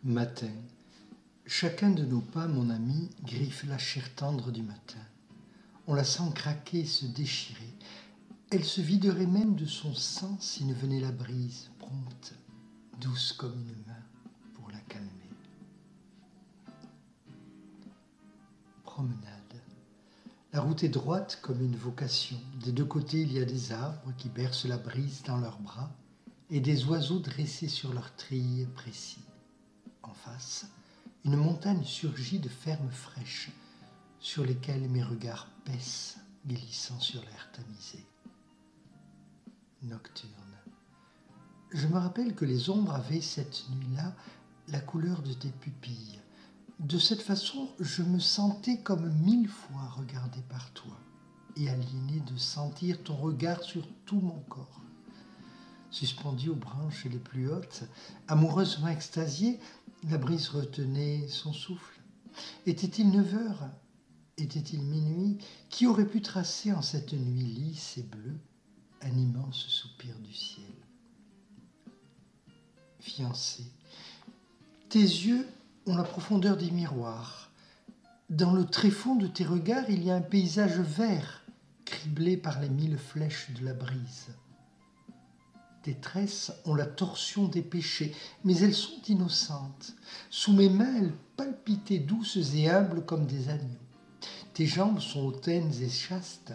Matin. Chacun de nos pas, mon ami, griffe la chair tendre du matin. On la sent craquer et se déchirer. Elle se viderait même de son sang si ne venait la brise, prompte, douce comme une main, pour la calmer. Promenade. La route est droite comme une vocation. Des deux côtés, il y a des arbres qui bercent la brise dans leurs bras et des oiseaux dressés sur leurs trilles précis. En face, une montagne surgit de fermes fraîches sur lesquelles mes regards paissent, glissant sur l'air tamisé. Nocturne. Je me rappelle que les ombres avaient cette nuit-là la couleur de tes pupilles. De cette façon, je me sentais comme 1000 fois regardé par toi et aliéné de sentir ton regard sur tout mon corps. Suspendu aux branches les plus hautes, amoureusement extasié, la brise retenait son souffle. Était-il 9 heures? Était-il minuit? Qui aurait pu tracer en cette nuit lisse et bleue un immense soupir du ciel? Fiancé, tes yeux ont la profondeur des miroirs. Dans le tréfonds de tes regards, il y a un paysage vert, criblé par les 1000 flèches de la brise. Tes tresses ont la torsion des péchés, mais elles sont innocentes. Sous mes mains, elles palpitaient douces et humbles comme des agneaux. Tes jambes sont hautaines et chastes.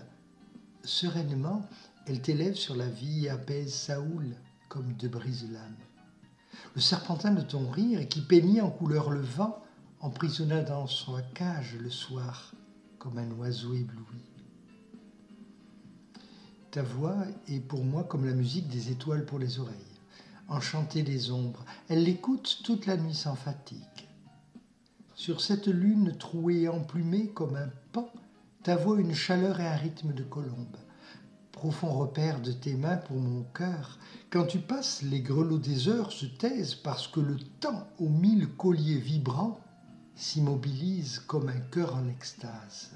Sereinement, elles t'élèvent sur la vie et apaisent Saoul comme de brise-lames. Le serpentin de ton rire, qui peignit en couleur le vent, emprisonna dans sa cage le soir comme un oiseau ébloui. Ta voix est pour moi comme la musique des étoiles pour les oreilles. Enchantée des ombres, elle l'écoute toute la nuit sans fatigue. Sur cette lune trouée et emplumée comme un paon, ta voix a une chaleur et un rythme de colombe. Profond repère de tes mains pour mon cœur, quand tu passes, les grelots des heures se taisent parce que le temps, aux 1000 colliers vibrants, s'immobilise comme un cœur en extase.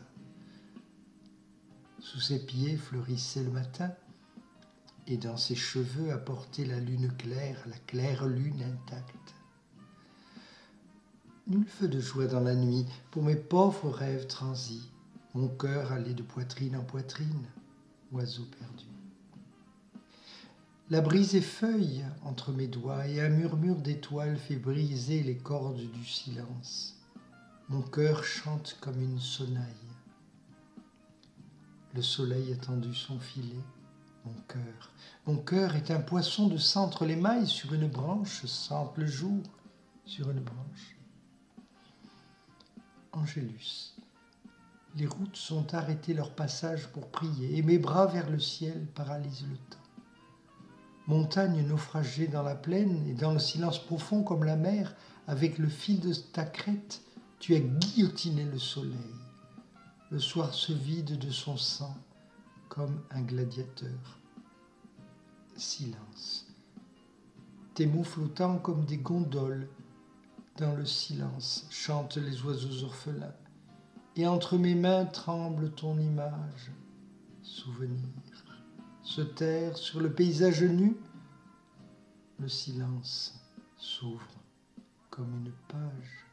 Sous ses pieds fleurissait le matin, et dans ses cheveux apportait la lune claire, la claire lune intacte. Nul feu de joie dans la nuit, pour mes pauvres rêves transis, mon cœur allait de poitrine en poitrine, oiseau perdu. La brise effeuille entre mes doigts, et un murmure d'étoiles fait briser les cordes du silence. Mon cœur chante comme une sonnaille. Le soleil a tendu son filet, mon cœur est un poisson de centre les mailles sur une branche, sente le jour sur une branche. Angélus, les routes sont arrêtées leur passage pour prier, et mes bras vers le ciel paralysent le temps. Montagne naufragée dans la plaine, et dans le silence profond comme la mer, avec le fil de ta crête, tu as guillotiné le soleil. Le soir se vide de son sang comme un gladiateur. Silence. Tes mots flottants comme des gondoles, dans le silence chantent les oiseaux orphelins, et entre mes mains tremble ton image. Souvenir. Se taire sur le paysage nu, le silence s'ouvre comme une page.